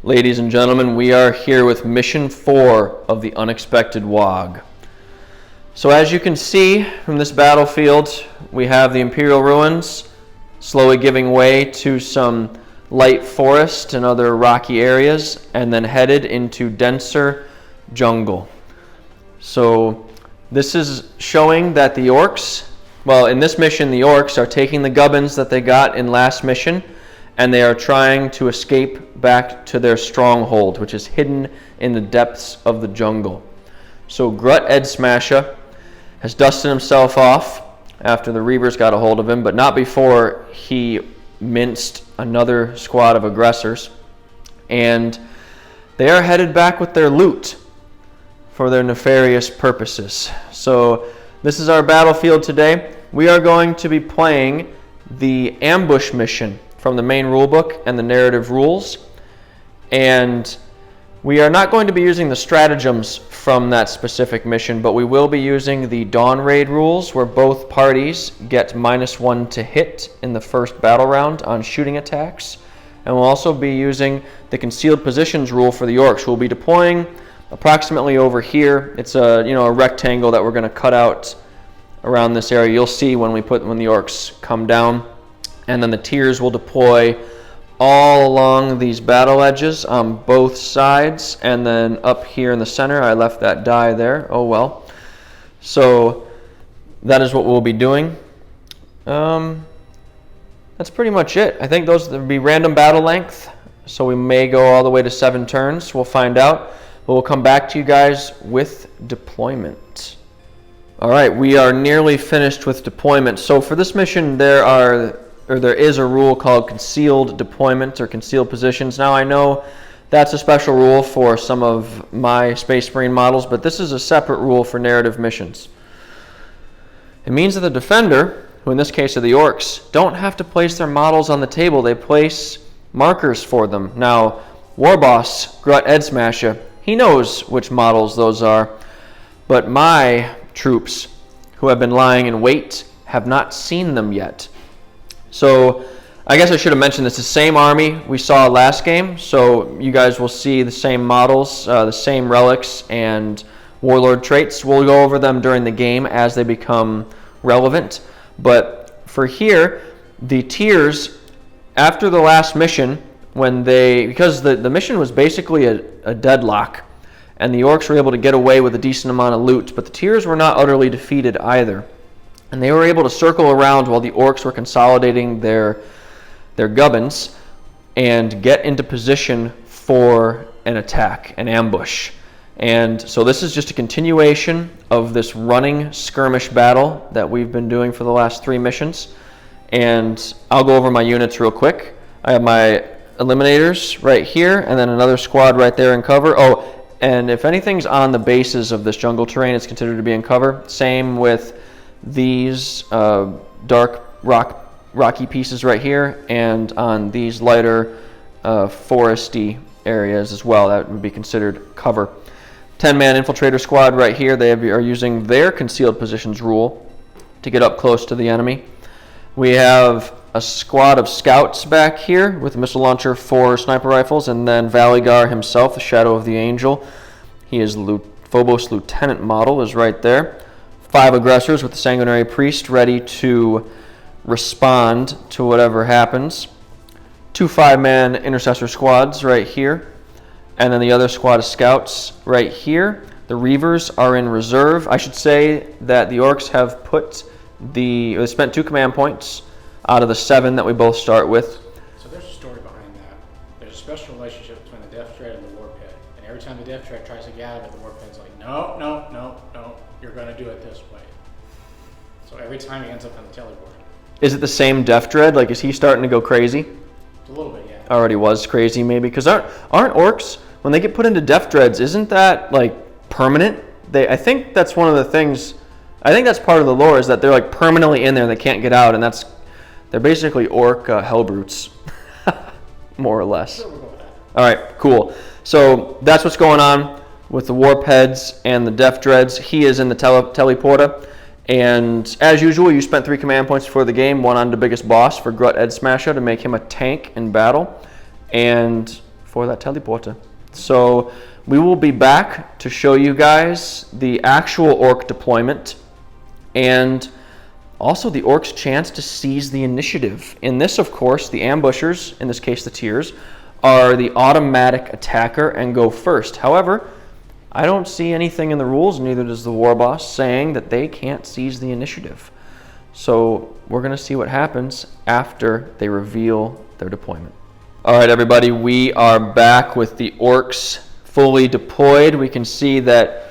Ladies and gentlemen, we are here with Mission 4 of the Unexpected Waaagh. So as you can see from this battlefield, we have the Imperial Ruins slowly giving way to some light forest and other rocky areas, and then headed into denser jungle. So this is showing that the Orks, well, in this mission the Orks are taking the Gubbinz that they got in last mission, and they are trying to escape back to their stronghold, which is hidden in the depths of the jungle. So Grut Smasher has dusted himself off after the Reavers got a hold of him, but not before he minced another squad of aggressors. And they are headed back with their loot for their nefarious purposes. So this is our battlefield today. We are going to be playing the ambush mission from the main rulebook and the narrative rules, and we are not going to be using the stratagems from that specific mission, but we will be using the Dawn Raid rules, where both parties get -1 to hit in the first battle round on shooting attacks. And we'll also be using the concealed positions rule for the Orks. We'll be deploying approximately over here. It's a rectangle that we're going to cut out around this area. You'll see when the Orks come down. And then the tiers will deploy all along these battle edges on both sides. And then up here in the center, I left that die there. Oh well. So that is what we'll be doing. That's pretty much it. I think those will be random battle length. So we may go all the way to 7 turns. We'll find out. But we'll come back to you guys with deployment. All right, we are nearly finished with deployment. So for this mission, there is a rule called concealed deployment or concealed positions. Now I know that's a special rule for some of my Space Marine models, but this is a separate rule for narrative missions. It means that the defender, who in this case are the Orks, don't have to place their models on the table. They place markers for them. Now, War Boss Grut Smasher, he knows which models those are, but my troops, who have been lying in wait, have not seen them yet. So I guess I should have mentioned this. The same army we saw last game, so you guys will see the same models, the same relics and warlord traits. We'll go over them during the game as they become relevant. But for here, the tiers, after the last mission, because the mission was basically a deadlock, and the Orks were able to get away with a decent amount of loot, but the tiers were not utterly defeated either. And they were able to circle around while the Orks were consolidating their Gubbinz and get into position for an attack, an ambush. And so this is just a continuation of this running skirmish battle that we've been doing for the last 3 missions. And I'll go over my units real quick. I have my eliminators right here, and then another squad right there in cover. Oh, and if anything's on the bases of this jungle terrain, it's considered to be in cover. Same with these dark rocky pieces right here, and on these lighter foresty areas as well, that would be considered cover. 10-man infiltrator squad right here. They are using their concealed positions rule to get up close to the enemy. We have a squad of scouts back here with a missile launcher, 4 sniper rifles, and then Valygar himself, the Shadow of the Angel. He is Phobos Lieutenant model, is right there. 5 aggressors with the Sanguinary Priest ready to respond to whatever happens. 2 5-man intercessor squads right here. And then the other squad of scouts right here. The Reavers are in reserve. I should say that the Orks have they spent 2 command points out of the 7 that we both start with. So there's a story behind that. There's a special relationship between the Death Dread and the War Pit. And every time the Death Dread tries to get out of it, the War Pit's like, no, you're going to do it this way. So every time he ends up on the teleport. Is it the same Death Dread? Like, is he starting to go crazy? A little bit, yeah. Already was crazy, maybe. Because aren't Orks, when they get put into Death Dreads, isn't that, like, permanent? I think that's one of the things, I think that's part of the lore, is that they're, like, permanently in there, they can't get out, and they're basically Ork Hellbrutes, more or less. So we'll go with that. All right, cool. So that's what's going on with the Warp Heads and the Death Dreads. He is in the teleporter. And as usual, you spent 3 command points before the game, 1 on the biggest boss for Grut Smasher to make him a tank in battle, and for that teleporter. So we will be back to show you guys the actual orc deployment and also the orcs' chance to seize the initiative. In this, of course, the ambushers, in this case the tiers, are the automatic attacker and go first. However, I don't see anything in the rules, neither does the war boss, saying that they can't seize the initiative. So we're going to see what happens after they reveal their deployment. All right, everybody, we are back with the orcs fully deployed. We can see that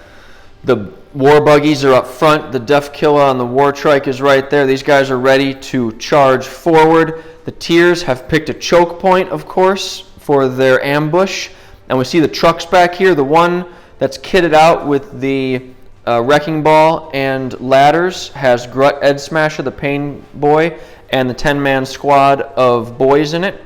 the war buggies are up front. The Death Killer on the war trike is right there. These guys are ready to charge forward. The tiers have picked a choke point, of course, for their ambush. And we see the trucks back here. The one that's kitted out with the wrecking ball and ladders has Grut Ed Smasher, the Pain Boy, and the 10-man squad of boys in it.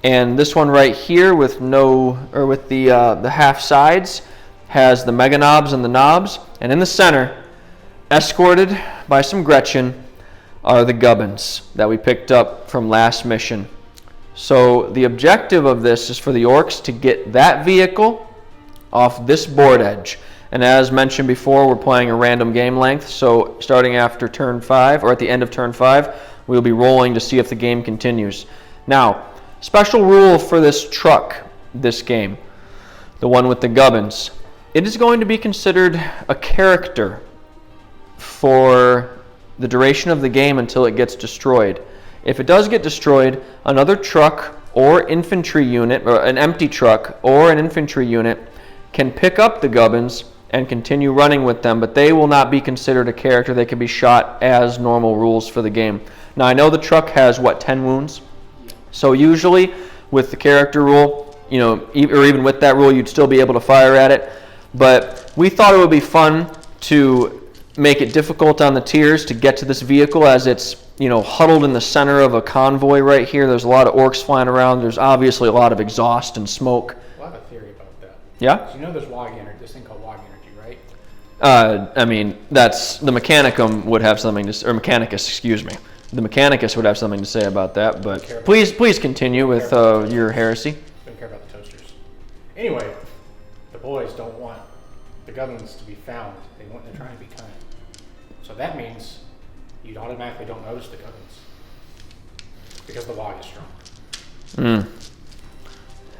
And this one right here with the half sides has the Mega Knobs and the Knobs. And in the center, escorted by some Gretchen, are the Gubbinz that we picked up from last mission. So the objective of this is for the orcs to get that vehicle off this board edge. And as mentioned before, we're playing a random game length. So starting after turn 5, or at the end of turn 5, we'll be rolling to see if the game continues. Now, special rule for this truck, this game, the one with the Gubbinz. It is going to be considered a character for the duration of the game until it gets destroyed. If it does get destroyed, another truck or infantry unit, or an empty truck or an infantry unit, can pick up the Gubbinz and continue running with them, but they will not be considered a character. They can be shot as normal rules for the game. Now, I know the truck has, 10 wounds? So usually with the character rule, or even with that rule, you'd still be able to fire at it. But we thought it would be fun to make it difficult on the tiers to get to this vehicle, as it's huddled in the center of a convoy right here. There's a lot of orcs flying around. There's obviously a lot of exhaust and smoke. Well, I have a theory about that. Yeah? So there's Waaagh energy, this thing called Waaagh energy, right? I mean, that's the Mechanicum would have something to say, or Mechanicus, excuse me. The Mechanicus would have something to say about that, but please continue with your heresy. Don't care about the toasters. Anyway, the boys don't want the Gubbinz to be found. They're trying to be cunning. So that means you automatically don't notice the Gubbinz because the Waaagh is strong.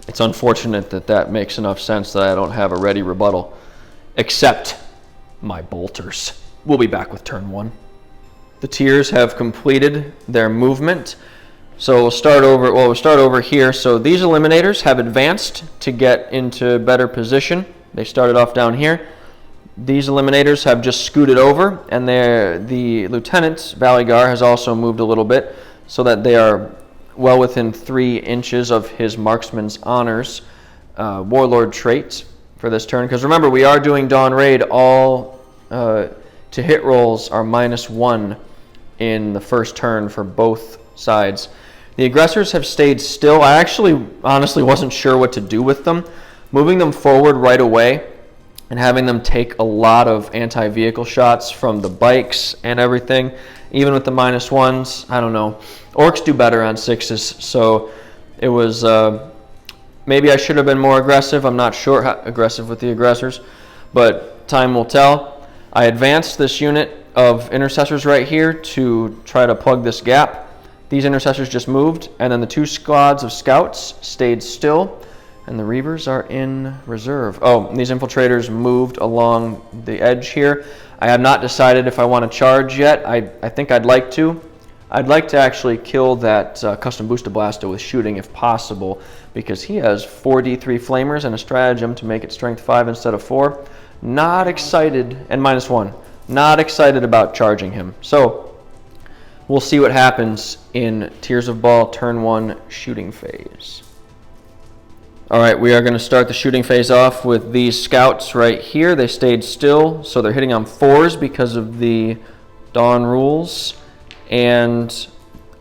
It's unfortunate that makes enough sense that I don't have a ready rebuttal, except my bolters. We'll be back with turn 1. The tiers have completed their movement. So we'll start over here. So these eliminators have advanced to get into better position. They started off down here. These eliminators have just scooted over, and the Lieutenant Valygar has also moved a little bit so that they are well within 3 inches of his Marksman's Honors Warlord trait for this turn. Because remember, we are doing Dawn Raid. All to hit rolls are -1 in the first turn for both sides. The aggressors have stayed still. I actually honestly wasn't sure what to do with them. Moving them forward right away and having them take a lot of anti-vehicle shots from the bikes and everything, even with the -1s, I don't know. Orcs do better on 6s, so it was, maybe I should have been more aggressive. I'm not sure how aggressive with the aggressors, but time will tell. I advanced this unit of intercessors right here to try to plug this gap. These intercessors just moved, and then the 2 squads of scouts stayed still, and the Reavers are in reserve. Oh, these infiltrators moved along the edge here. I have not decided if I want to charge yet. I think I'd like to. I'd like to actually kill that custom booster blaster with shooting if possible, because he has 4d3 flamers and a stratagem to make it strength 5 instead of 4. Not excited, and -1. Not excited about charging him. So we'll see what happens in Tears of Baal turn 1 shooting phase. All right, we are going to start the shooting phase off with these scouts right here. They stayed still, so they're hitting on 4s because of the Dawn rules. And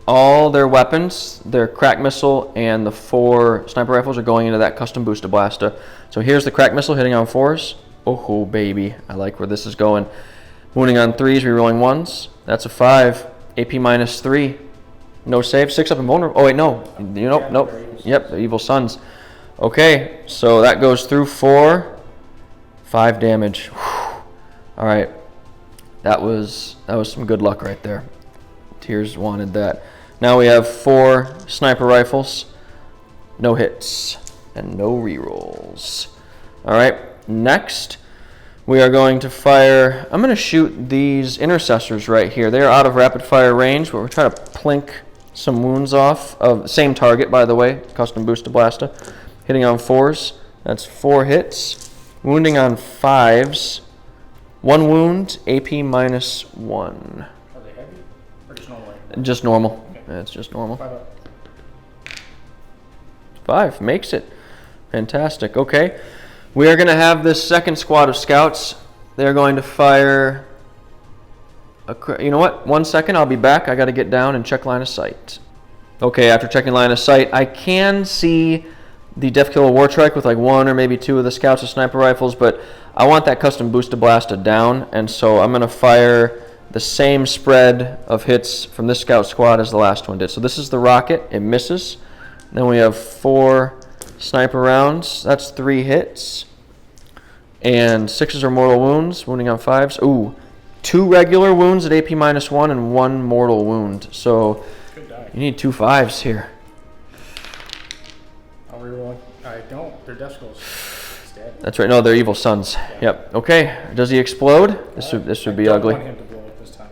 all their weapons, their crack missile and the 4 sniper rifles, are going into that custom booster blaster. So here's the crack missile hitting on 4s. Oh, baby. I like where this is going. Wounding on 3s, rerolling 1s. That's a 5. AP -3. No save. 6 up and vulnerable. Oh, wait, no. Nope. Yep, the Evil Sons. Okay, so that goes through for 5 damage. Whew. All right, that was some good luck right there. Tears wanted that. Now we have 4 sniper rifles, no hits and no rerolls. All right, next we are going to fire. I'm going to shoot these intercessors right here. They are out of rapid fire range, but we're trying to plink some wounds off of the same target, by the way, custom boosted blasta. Hitting on 4s, that's 4 hits. Wounding on 5s, 1 wound, AP minus 1. Are they heavy or just normal? Just normal. Okay. That's just normal. 5 up. 5 makes it. Fantastic. Okay. We are going to have this second squad of scouts. They're going to fire. You know what? 1 second. I'll be back. I got to get down and check line of sight. Okay. After checking line of sight, I can see the Death Killer Wartrike with like 1 or maybe 2 of the scouts with sniper rifles, but I want that custom boosted blasta down, and so I'm going to fire the same spread of hits from this scout squad as the last one did. So this is the rocket. It misses. Then we have 4 sniper rounds. That's 3 hits. And 6s are mortal wounds, wounding on 5s. Ooh, 2 regular wounds at AP minus 1 and 1 mortal wound. So you need 2 5s here. I'll reroll. I don't. They're death skulls. That's right. No, they're evil sons. Yeah. Yep. Okay. Does he explode? This would be ugly. I don't want him to blow up this time.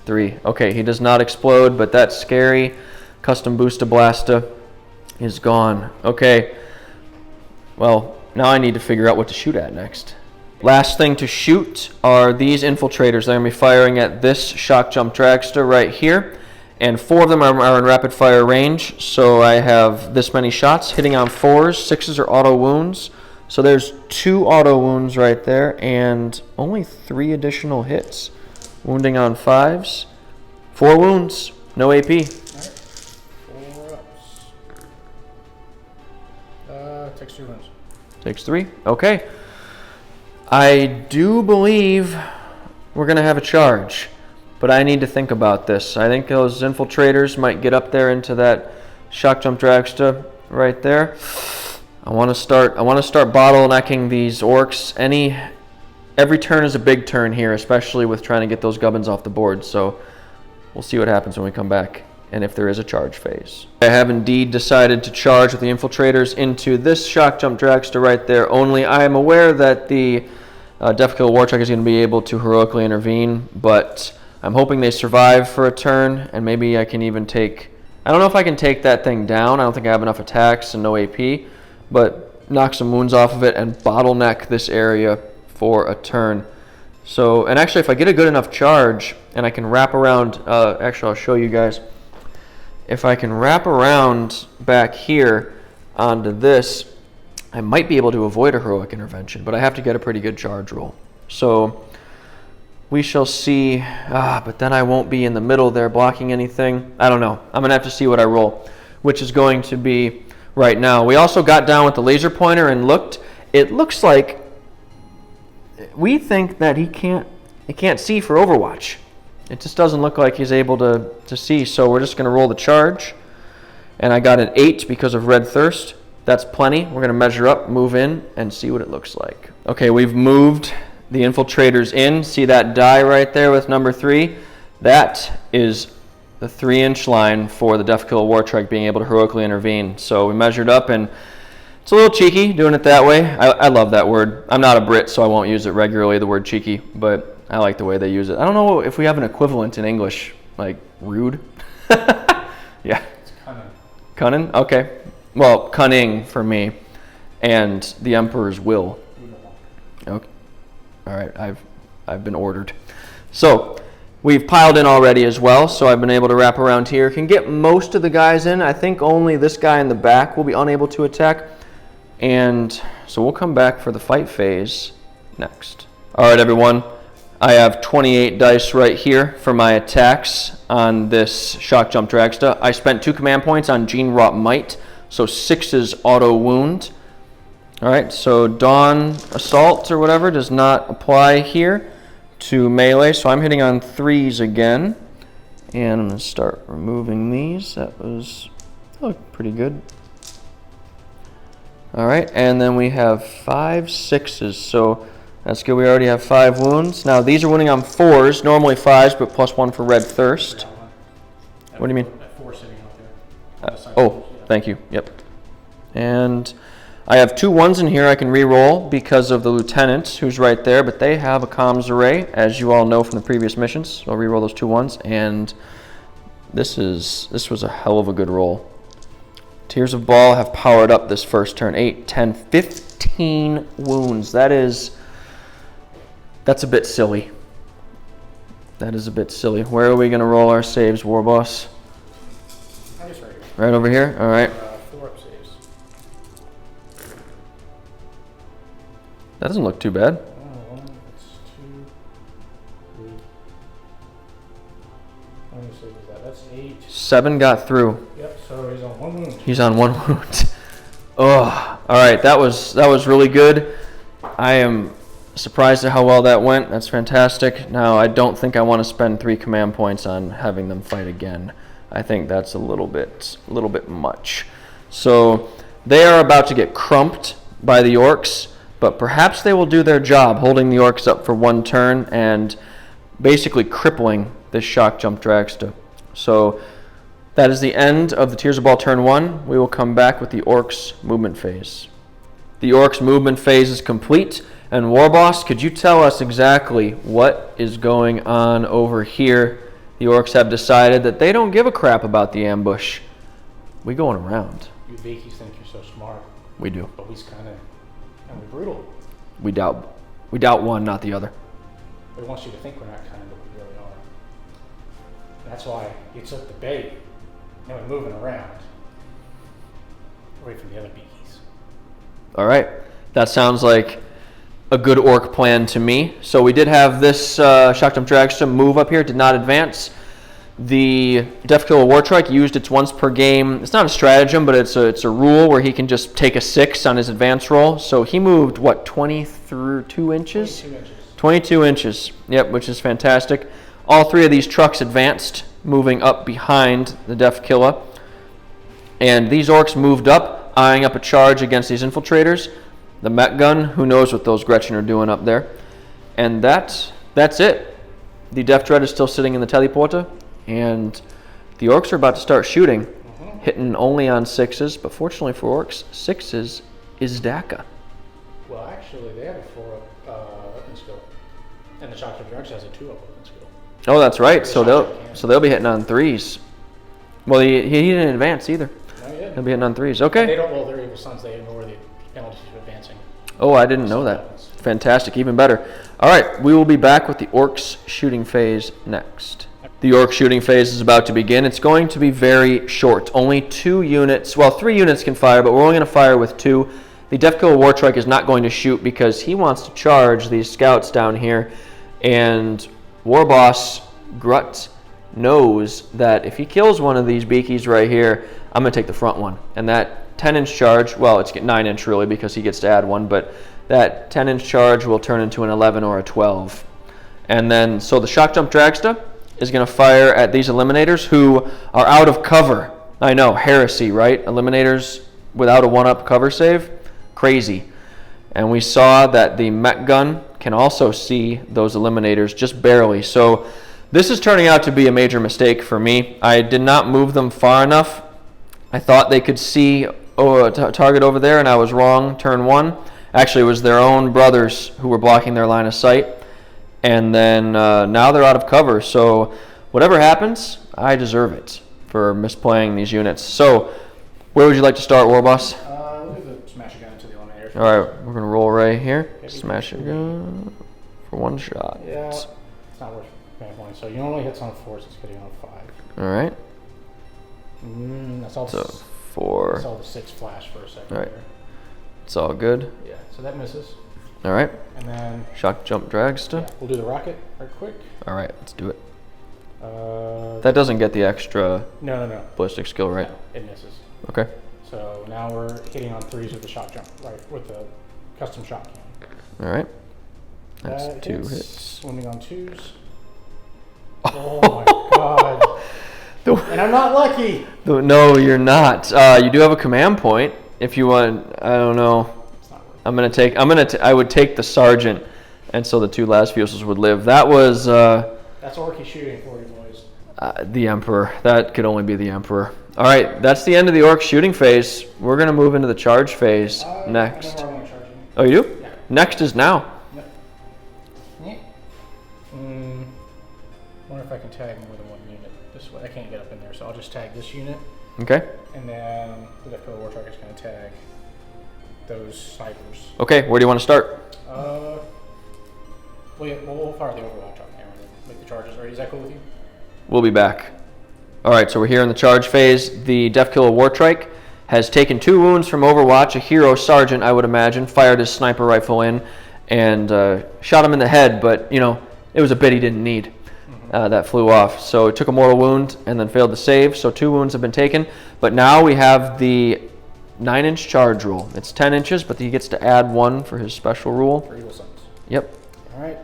3. Okay, he does not explode, but that's scary. Custom boosted blasta is gone. Okay. Well, now I need to figure out what to shoot at next. Last thing to shoot are these infiltrators. They're going to be firing at this shock jump dragster right here. And 4 of them are in rapid fire range. So I have this many shots hitting on 4s. 6s are auto wounds. So there's 2 auto wounds right there and only 3 additional hits. Wounding on 5s. 4 wounds. No AP. Alright. 4 ups. Takes 2 wounds. Takes 3. Okay. I do believe we're going to have a charge, but I need to think about this. I think those infiltrators might get up there into that shock jump dragster right there. I want to start bottlenecking these orcs. Every turn is a big turn here, especially with trying to get those gubbins off the board. So we'll see what happens when we come back and if there is a charge phase. I have indeed decided to charge with the infiltrators into this shock jump dragster right there. Only I am aware that the Death Killer Wartrike is going to be able to heroically intervene, but I'm hoping they survive for a turn, and maybe I can even take. I don't know if I can take that thing down. I don't think I have enough attacks and no AP, but knock some wounds off of it and bottleneck this area for a turn. So, and actually, if I get a good enough charge and I can wrap around, actually, I'll show you guys. If I can wrap around back here onto this, I might be able to avoid a heroic intervention, but I have to get a pretty good charge roll. So we shall see, but then I won't be in the middle there blocking anything. I don't know. I'm going to have to see what I roll, which is going to be right now. We also got down with the laser pointer and looked. It looks like we think that he can't see for Overwatch. It just doesn't look like he's able to see, so we're just going to roll the charge. And I got an 8 because of Red Thirst. That's plenty. We're going to measure up, move in, and see what it looks like. Okay, we've moved the infiltrators in. See that die right there with number 3? That is the 3-inch line for the Death Killer Wartrike being able to heroically intervene. So we measured up, and it's a little cheeky doing it that way. I love that word. I'm not a Brit, so I won't use it regularly, the word cheeky, but I like the way they use it. I don't know if we have an equivalent in English, like rude. Yeah. It's cunnin. Cunnin? Okay. Well, cunning for me, and the Emperor's will. Okay. All right. I've been ordered. So we've piled in already as well. So I've been able to wrap around here. Can get most of the guys in. I think only this guy in the back will be unable to attack. And so we'll come back for the fight phase next. All right, everyone. I have 28 dice right here for my attacks on this shock jump dragster. I spent 2 command points on Gene Wrought Might, so 6 is auto wound. All right, so Dawn Assault or whatever does not apply here to melee, so I'm hitting on 3s again. And I'm going to start removing these. That looked pretty good. All right, and then we have 5 6s, so that's good. We already have 5 wounds. Now these are wounding on 4s, normally 5s, but +1 for red thirst. What do you mean? That 4 sitting out there. Oh, thank you. Yep. And I have 2 1s in here I can re-roll because of the lieutenant who's right there, but they have a comms array, as you all know from the previous missions. So I'll re-roll those 2 1s, and this was a hell of a good roll. Tears of Baal have powered up this first turn. 8, 10, 15 wounds. That's a bit silly. That is a bit silly. Where are we going to roll our saves, Warboss? I just right here. Right over here? All right. 4 up saves. That doesn't look too bad. That's 2, 3. How many saves is that? That's 8. 7 got through. Yep, so he's on 1 wound. He's on 1 wound. Oh, all right. That was really good. I am surprised at how well that went. That's fantastic. Now, I don't think I want to spend 3 command points on having them fight again. I think that's a little bit much. So they are about to get crumped by the Orks, but perhaps they will do their job, holding the Orks up for 1 turn and basically crippling this shock jump dragster. So that is the end of the Tears of Baal turn 1. We will come back with the Orks movement phase. The Orks movement phase is complete. And Warboss, could you tell us exactly what is going on over here? The Orks have decided that they don't give a crap about the ambush. We going around. You Vikings think you're so smart. We do. But we're brutal. We doubt one, not the other. We want you to think we're not kind, but we really are. That's why you took the bait. Now we're moving around. Away from the other beakies. All right. That sounds like a good Ork plan to me. So we did have this Shock Jump Dragster move up here, did not advance. The Death Killer Wartrike used its once per game. It's not a stratagem, but it's a rule where he can just take a 6 on his advance roll. So he moved, what, 22 inches? 22 inches. 22 inches, yep, which is fantastic. All 3 of these trucks advanced, moving up behind the Death Killer. And these Orks moved up, eyeing up a charge against these infiltrators. The Met Gun, who knows what those Gretchen are doing up there. And that's it. The Death Dread is still sitting in the teleporter, and the Orks are about to start shooting, hitting only on 6s, but fortunately for Orks, 6s is DACA. Well, actually, they have a 4 weapon skill, and the Shock Jump Dragster has a 2 weapon skill. Oh, that's right. So they'll be hitting on 3s. Well, he didn't advance either. No, he didn't. He'll be hitting on 3s. Okay. And they don't roll their evil sons. They ignore the penalties for advancing. Oh, I didn't know that. Fantastic, even better. All right, we will be back with the Orks shooting phase next. The Orc shooting phase is about to begin. It's going to be very short. Only 2 units, well, 3 units can fire, but we're only going to fire with 2. The Death Killer Wartrike is not going to shoot because he wants to charge these scouts down here, and Warboss Grut knows that if he kills one of these beakies right here, I'm going to take the front one. And that 10-inch charge, well, it's 9-inch really because he gets to add 1, but that 10-inch charge will turn into an 11 or a 12. And then, so the Shock Jump Dragster is going to fire at these Eliminators who are out of cover. I know, heresy, right? Eliminators without a 1-up cover save? Crazy. And we saw that the Met Gun can also see those Eliminators just barely. So this is turning out to be a major mistake for me. I did not move them far enough. I thought they could see a target over there, and I was wrong. Turn 1. Actually, it was their own brothers who were blocking their line of sight. And then now they're out of cover. So whatever happens, I deserve it for misplaying these units. So where would you like to start, Warboss? We'll do the smash gun into the Eliminator. All right, we're going to roll right here. Smash a gun for 1 shot. Yeah, it's not worth paying. So you only hits on 4s, it's hitting on 5. All right. That's all. So 4. That's all the 6 flash for a second. All right. There. It's all good. Yeah, so that misses. All right. And then Shock Jump Dragster. yeah, we'll do the rocket right quick. All right, let's do it. That That doesn't get the extra no. ballistic skill, right? No, it misses. Okay. So now we're hitting on 3s with the shot jump, right, with the custom shot cannon. All right. That's That 2 hits. Swimming on 2s. Oh my god. And I'm not lucky. No, you're not. You do have a command point. if you want, I don't know. It's not worth it. I would take the sergeant, and so the 2 last vehicles would live. That was That's Orky shooting for you boys. the Emperor. That could only be the Emperor. All right, that's the end of the Orc shooting phase. We're gonna move into the charge phase next. I know where I want to charge you. Oh, you do? Yeah. Next is now. Yep. Wonder if I can tag more than one unit this way. I can't get up in there, so I'll just tag this unit, Okay. and then the Death Killer War Truck is going to tag those snipers. Okay, where do you want to start? We'll fire the Overwatch on camera and make the charges. Alright, is that cool with you? We'll be back. All right, so we're here in the charge phase. The Deathkiller Wartrike has taken 2 wounds from Overwatch. A hero sergeant, I would imagine, fired his sniper rifle in and shot him in the head, but, you know, it was a bit he didn't need. That flew off. So it took a mortal wound and then failed to save. So 2 wounds have been taken. But now we have the 9-inch charge rule. It's 10 inches, but he gets to add 1 for his special rule. For Eagle Sons. Yep. Alright.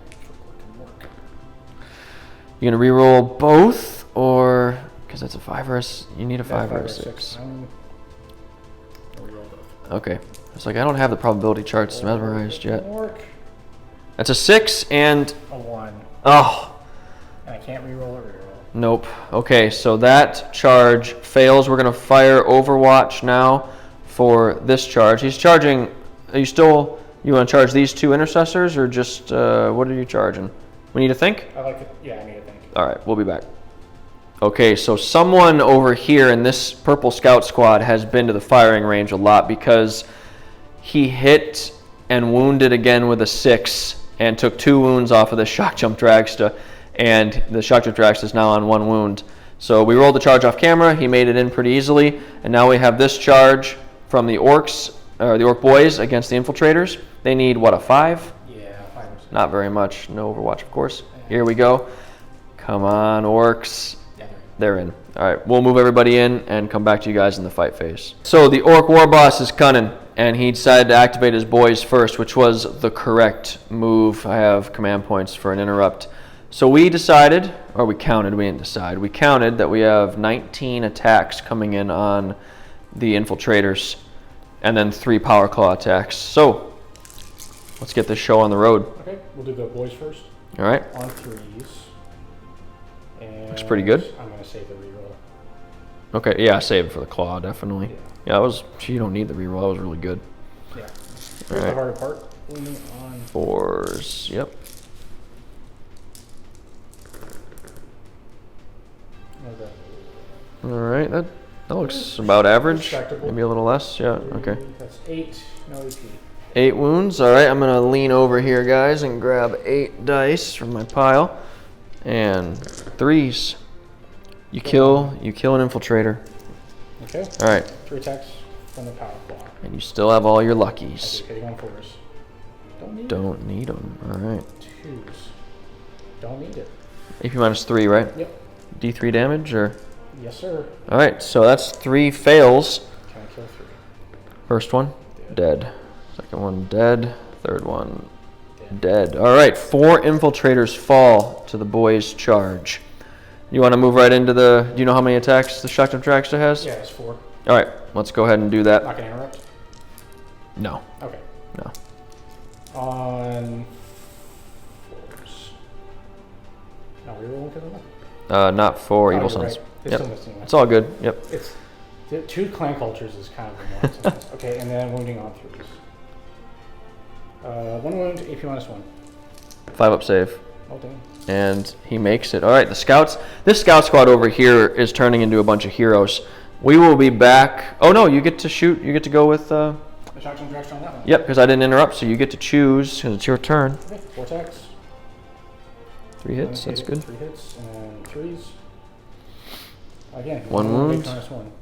You gonna reroll both, or because that's a 5 or a, you need a 5 or a 6? Reroll both. Okay. It's like I don't have the probability charts memorized yet. Work. That's a 6 and A 1. oh. And I can't reroll or reroll. Nope. Okay, so that charge fails. We're gonna fire Overwatch now for this charge. He's charging. Are you still? You want to charge these 2 intercessors, or just what are you charging? We need to think. I like it. Yeah, I need to think. All right, we'll be back. Okay, so someone over here in this purple scout squad has been to the firing range a lot because he hit and wounded again with a 6 and took 2 wounds off of the shock jump dragster. And the shock jump dragster is now on 1 wound. So we rolled the charge off camera. He made it in pretty easily. And now we have this charge from the Orks, or the Orc boys against the infiltrators. They need, what, a 5? Yeah, 5 or 6. Not very much. No Overwatch, of course. Here we go. Come on, Orcs. Yeah, They're in. All right, we'll move everybody in and come back to you guys in the fight phase. So the Orc war boss is Cunnin, and he decided to activate his boys first, which was the correct move. I have command points for an interrupt. So we decided, or we counted, we didn't decide, we counted that we have 19 attacks coming in on the infiltrators, and then 3 power claw attacks. So let's get this show on the road. Okay, we'll do the boys first. All right. On 3s. And Looks pretty good. I'm going to save the reroll. Okay, yeah, save it for the claw, definitely. Yeah. Yeah, that was, you don't need the reroll, that was really good. Yeah. Here's All the right. harder part. Leaning on 4s, yep. Okay. All right, that looks about average. Respectable. Maybe a little less, yeah, okay. That's 8, no AP. 8 wounds, all right, I'm gonna lean over here, guys, and grab 8 dice from my pile. And 3s. You kill an infiltrator. Okay. All right, 3 attacks from the power claw. and you still have all your I luckies. do hitting on 4s. Don't need them, all right. 2s. Don't need it. AP minus 3, right? Yep. D3 damage, or? Yes, sir. All right, so that's 3 fails. Can I kill 3? First one, dead. Second one, dead. Third one, dead. All right, 4 infiltrators fall to the boys' charge. You want to move right into the, do you know how many attacks the shotgun dragster has? Yeah, it's 4. All right, let's go ahead and do that. Not going to interrupt? No. Okay. No. On 4s. Now reroll because of that? Not 4 Oh, evil you're sons. right. They're Yep. still missing one. It's all good. Yep. It's the 2 clan cultures is kind of the nonsense. Okay, and then wounding on 3s. 1 wound, AP minus 1. 5 up save. Oh, damn. And he makes it. All right, the scouts. This scout squad over here is turning into a bunch of heroes. We will be back. Oh no, you get to shoot. You get to go with. The shotgun direction on that one. Yep, because I didn't interrupt, so you get to choose because it's your turn. Okay, 4 attacks. 3 hits. That's good. 3 hits and 3s. Again, 1 wound. Minus 1.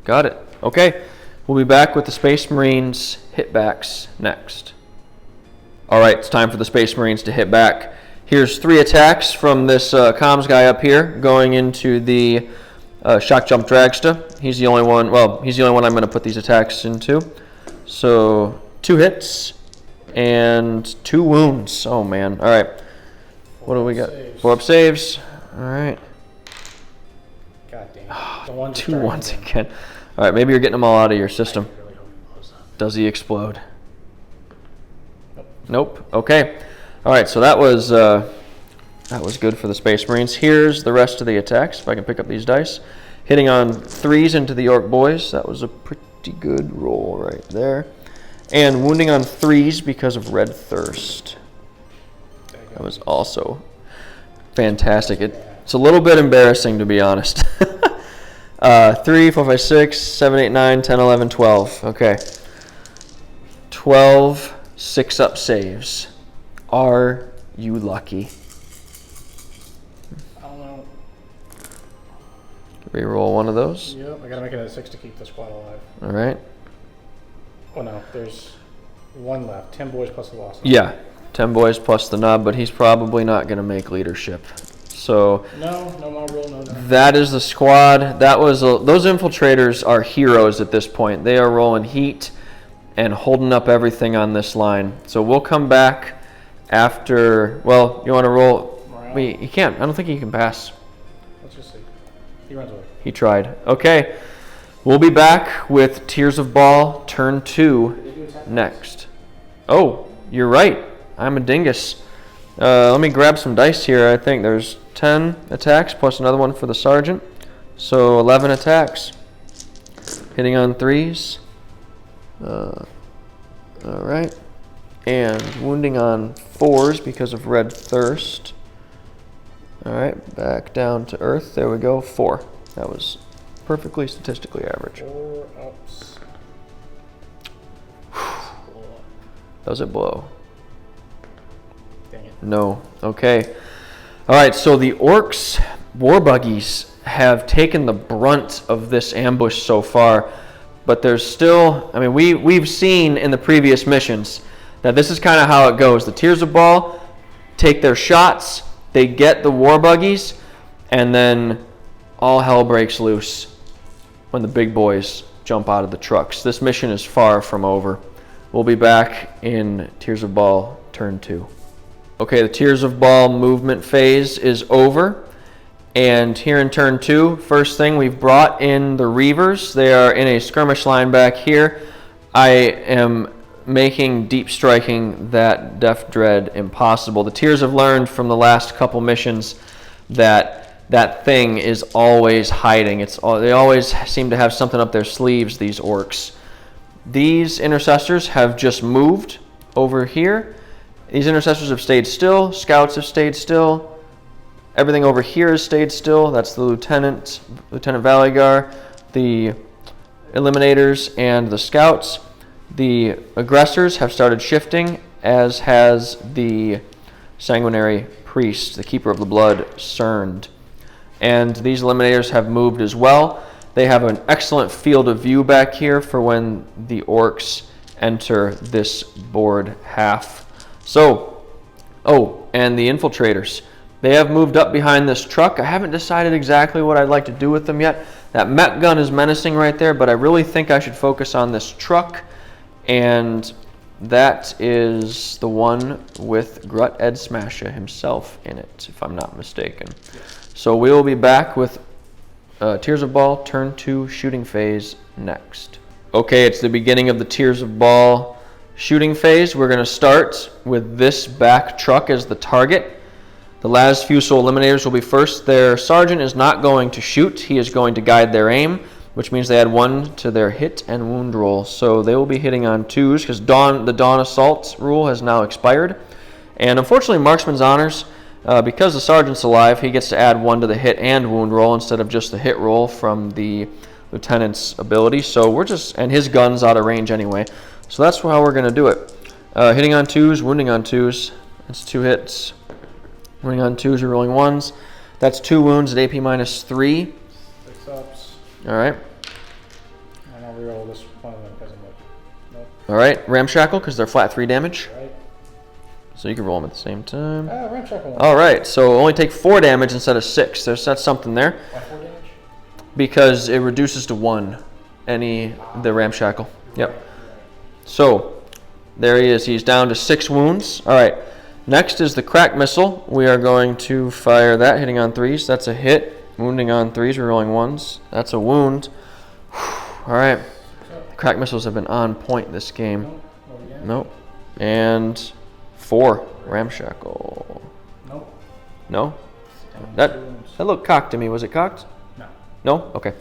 Got it. Okay, we'll be back with the Space Marines hitbacks next. All right, it's time for the Space Marines to hit back. Here's 3 attacks from this comms guy up here going into the shock jump dragster. He's the only one. Well, he's the only one I'm going to put these attacks into. So 2 hits and 2 wounds. Oh man. All right. What do we got? Saves. 4 up saves. All right. God damn. The ones are Two starting ones again. again. All right, maybe you're getting them all out of your system. I really hope he blows up. Does he explode? Nope. Nope. Okay. All right, so that was good for the Space Marines. Here's the rest of the attacks. If I can pick up these dice. Hitting on 3s into the Orc boys. That was a pretty good roll right there. And wounding on 3s because of Red Thirst. That was also fantastic. It's a little bit embarrassing, to be honest. 3, 4, 5, 6, 7, 8, 9, 10, 11, 12. Okay. 12 6-up saves. Are you lucky? I don't know. Reroll one of those. Yep, I gotta make it a 6 to keep the squad alive. All right. Oh no, there's 1 left. 10 boys plus the loss. Yeah, 10 boys plus the nub, but he's probably not going to make leadership. So No more rule, no. that is the squad. That was those infiltrators are heroes at this point. They are rolling heat and holding up everything on this line. So we'll come back after. Well, you want to roll? Morale? Wait, you can't. I don't think you can pass. Let's just see. He runs away. He tried. Okay, we'll be back with Tears of Baal turn 2 next. Oh, you're right. I'm a dingus. Let me grab some dice here. I think there's 10 attacks plus another one for the sergeant. So 11 attacks. Hitting on 3s. Alright. And wounding on 4s because of Red Thirst. Alright, back down to earth. There we go. 4. That was perfectly statistically average. 4 ups. Does it blow? Dang it. No. Okay. All right, so the Orks war buggies have taken the brunt of this ambush so far, but there's still, I mean, we've seen in the previous missions that this is kind of how it goes. The Tears of Baal take their shots, they get the war buggies, and then all hell breaks loose when the big boys jump out of the trucks. This mission is far from over. We'll be back in Tears of Baal turn 2. Okay, the Tears of Baal movement phase is over. And here in turn 2, first thing, we've brought in the Reavers. They are in a skirmish line back here. I am making deep striking that Death Dread impossible. The Tears have learned from the last couple missions that that thing is always hiding. They always seem to have something up their sleeves, these Orks. These intercessors have just moved over here. These intercessors have stayed still. Scouts have stayed still. Everything over here has stayed still. That's the Lieutenant Valygar, the Eliminators, and the Scouts. The aggressors have started shifting, as has the Sanguinary Priest, the Keeper of the Blood, Cerned. And these Eliminators have moved as well. They have an excellent field of view back here for when the Orks enter this board half. So, and the Infiltrators. They have moved up behind this truck. I haven't decided exactly what I'd like to do with them yet. That mech gun is menacing right there, but I really think I should focus on this truck. And that is the one with Grut Ed Smasher himself in it, if I'm not mistaken. So we will be back with Tears of Baal turn 2 shooting phase next. Okay, it's the beginning of the Tears of Baal shooting phase. We're going to start with this back truck as the target. The Las Fusil Eliminators will be first. Their sergeant is not going to shoot. He is going to guide their aim, which means they add 1 to their hit and wound roll. So they will be hitting on 2s because the Dawn Assault rule has now expired. And unfortunately, Marksman's Honors, because the sergeant's alive, he gets to add 1 to the hit and wound roll instead of just the hit roll from the lieutenant's ability. So and his gun's out of range anyway. So that's how we're going to do it. Hitting on 2s, wounding on 2s. That's 2 hits. Wounding on 2s, you're rolling 1s. That's 2 wounds at AP minus 3. 6 ups. All right. And I'll reroll this one of them because I'm like, nope. All right. Ramshackle, because they're flat 3 damage. Right. So you can roll them at the same time. Ramshackle. All right. So only take 4 damage instead of 6. That's something there. Why 4 damage? Because it reduces to 1. The Ramshackle. Yep. So there he is. He's down to 6 wounds. All right. Next is the crack missile. We are going to fire that, hitting on 3s. That's a hit Wounding on 3s, rerolling 1s. That's a wound. All right. Crack missiles have been on point this game. Nope. And 4. Ramshackle. Nope. No? That looked cocked to me. Was it cocked? No. No? Okay.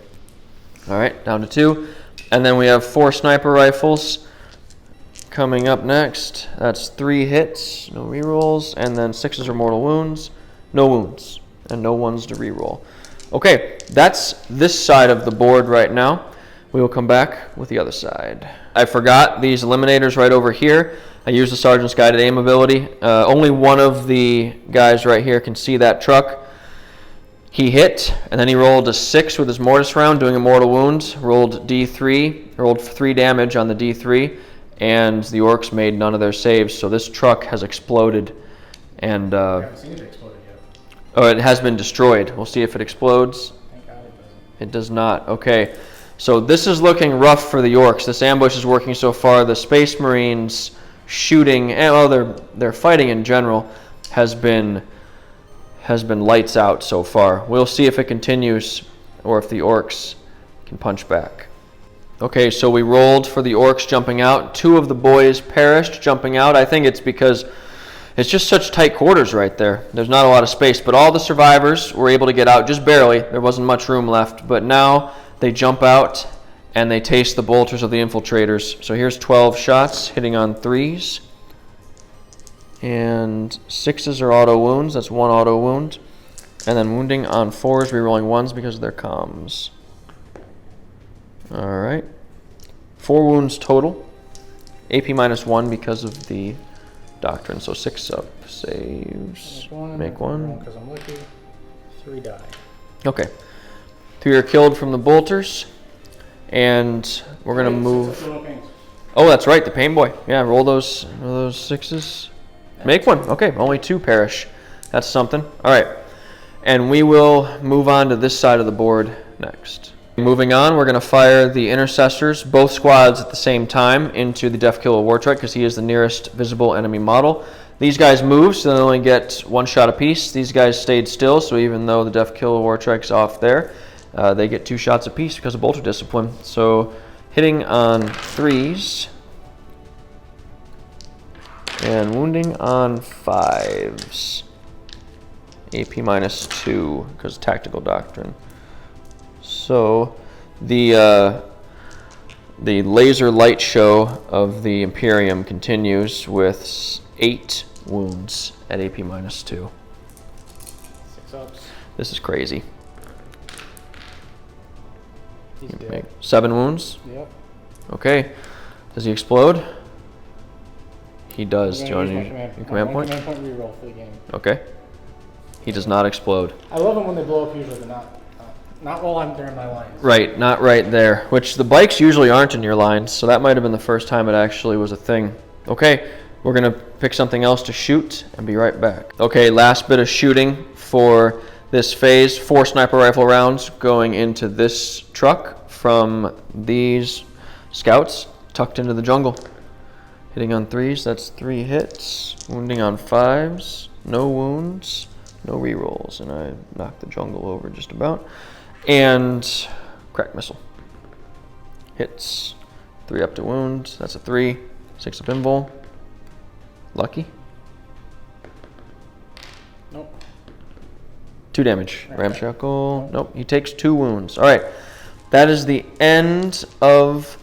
All right, down to 2. And then we have 4 sniper rifles coming up next. That's 3 hits, no rerolls, and then 6s are mortal wounds, no wounds, and no 1s to reroll. Okay, that's this side of the board right now. We will come back with the other side. I forgot these eliminators right over here. I used the Sergeant's Guided Aim ability. Only one of the guys right here can see that truck. He hit, and then he rolled a 6 with his mortis round, doing a mortal wound. Rolled D3, rolled 3 damage on the D3, and the Orks made none of their saves. So this truck has exploded, and I haven't seen it explode yet. oh, it has been destroyed. We'll see if it explodes. Thank God it doesn't. It does not. Okay, so this is looking rough for the Orks. This ambush is working so far. The Space Marines shooting, and well, their fighting in general has been lights out so far. We'll see if it continues or if the Orks can punch back. Okay, so we rolled for the Orks jumping out. 2 of the boys perished jumping out. I think it's because it's just such tight quarters right there. There's not a lot of space, but all the survivors were able to get out just barely. There wasn't much room left, but now they jump out and they taste the bolters of the infiltrators. So here's 12 shots hitting on 3s. And 6s are auto wounds. That's 1 auto wound. And then wounding on 4s, rerolling 1s because of their comms. All right. 4 wounds total. AP -1 because of the doctrine. So 6 up. Saves. Make 1. Because I'm lucky. 3 die. Okay. 3 are killed from the bolters. And we're going to move. Oh, that's right. The pain boy. Yeah, roll those 6s. Make 1. Okay, only 2 perish. That's something. All right. And we will move on to this side of the board next. Moving on, we're going to fire the intercessors, both squads at the same time, into the Death Killer Wartrike because he is the nearest visible enemy model. These guys move, so they only get 1 shot apiece. These guys stayed still, so even though the Death Killer Wartrike's off there, they get 2 shots apiece because of bolter discipline. So hitting on 3s. And wounding on 5s. AP -2 because tactical doctrine. So the laser light show of the Imperium continues with 8 wounds at AP -2. 6 ups. This is crazy. He's dead. 7 wounds. Yep. Okay. Does he explode? He does. Do you want to use use my your command point? Command point reroll for the game. Okay. He does not explode. I love them when they blow up usually, but not while they're in my lines. Right, not right there. Which the bikes usually aren't in your lines, so that might have been the first time it actually was a thing. Okay, we're going to pick something else to shoot and be right back. Okay, last bit of shooting for this phase. 4 sniper rifle rounds going into this truck from these scouts tucked into the jungle. Hitting on 3s, that's 3 hits. Wounding on 5s, no wounds, no rerolls, and I knocked the jungle over just about. And crack missile. Hits. 3 up to wound, that's a 3. 6 up invul. Lucky. Nope. 2 damage. Ramshackle. Nope, he takes 2 wounds. All right, that is the end of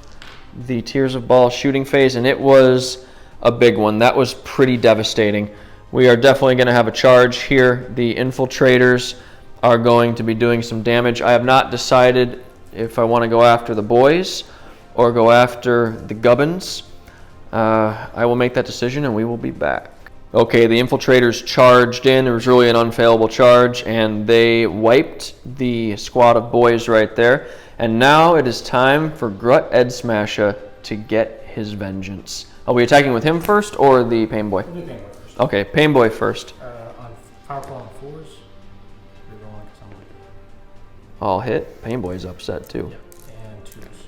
the Tears of Baal shooting phase, and it was a big one. That was pretty devastating. We are definitely going to have a charge here. The infiltrators are going to be doing some damage. I have not decided if I want to go after the boys or go after the Gubbinz. I will make that decision and we will be back. Okay, the infiltrators charged in. It was really an unfailable charge, and they wiped the squad of boys right there. And now it is time for Grut Ed Smasher to get his vengeance. Are we attacking with him first or the Pain Boy? We'll do Pain Boy first. Okay, Pain Boy first. On powerful on 4s, rerolling because I'm like. I'll hit. Pain Boy's upset too. Yep. And 2s.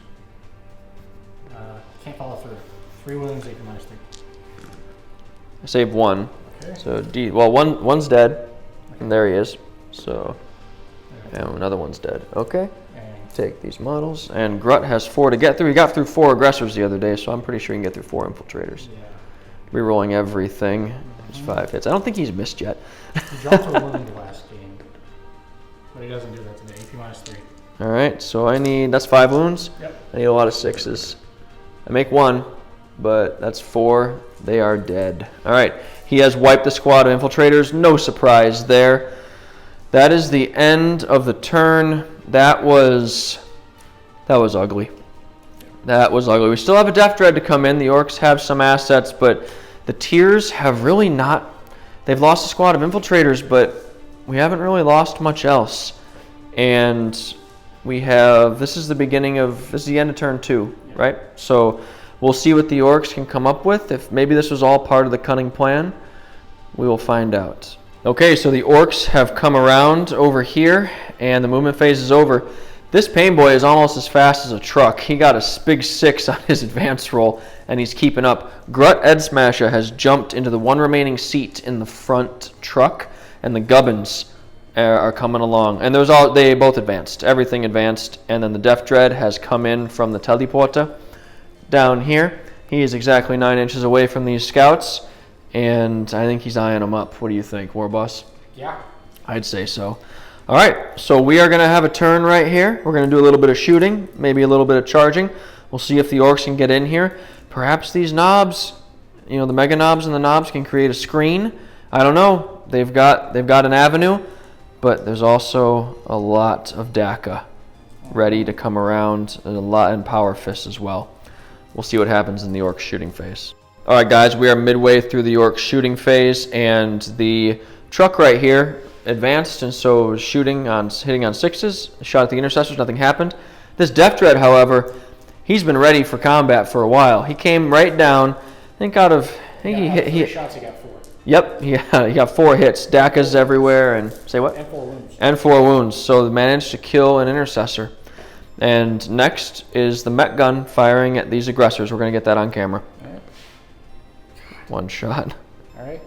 Can't follow through. 3 wounds, AP -3. I saved 1. Okay. So one's dead, and there he is. So And another one's dead. Okay. And Take these models. And Grut has 4 to get through. He got through 4 aggressors the other day, so I'm pretty sure he can get through 4 infiltrators. yeah. Rerolling everything. It's 5 hits. I don't think he's missed yet. He dropped a 1 in the last game. But he doesn't do that today. AP -3. Alright, so I need, that's 5 wounds. Yep. I need a lot of 6s. I make 1, but that's 4. They are dead. Alright, he has wiped the squad of infiltrators. No surprise there. That is the end of the turn. That was ugly. That was ugly. We still have a Death Dread to come in. The Orcs have some assets, but the Tiers have really not... They've lost a squad of infiltrators, but we haven't really lost much else. And we have... This is the beginning of... This is the end of turn 2, right? So we'll see what the Orcs can come up with. If maybe this was all part of the cunning plan, we will find out. Okay, so the Orcs have come around over here, and the movement phase is over. This Pain Boy is almost as fast as a truck. He got a big 6 on his advance roll, and he's keeping up. Grut Ed Smasher has jumped into the 1 remaining seat in the front truck, and the Gubbinz are coming along. And they both advanced. Everything advanced, and then the Death Dread has come in from the teleporter down here. He is exactly 9 inches away from these scouts, and I think he's eyeing them up. What do you think, War Boss? Yeah. I'd say so. All right, so we are going to have a turn right here. We're going to do a little bit of shooting, maybe a little bit of charging. We'll see if the Orcs can get in here. Perhaps these knobs, you know, the mega knobs and the knobs can create a screen. I don't know. They've got an avenue, but there's also a lot of DACA ready to come around, and a lot in Power Fist as well. We'll see what happens in the Orcs shooting phase. All right, guys, we are midway through the Orcs shooting phase, and the truck right here advanced, and so hitting on 6s, shot at the intercessors, nothing happened. This Death Dread, however, he's been ready for combat for a while. He came right down, he got 3 shots, he got 4. Yep, he got 4 hits. DACA's everywhere, and say what? And 4 wounds. And 4 wounds, so managed to kill an intercessor. And next is the Met Gun firing at these aggressors. We're going to get that on camera. All right. 1 shot. All right.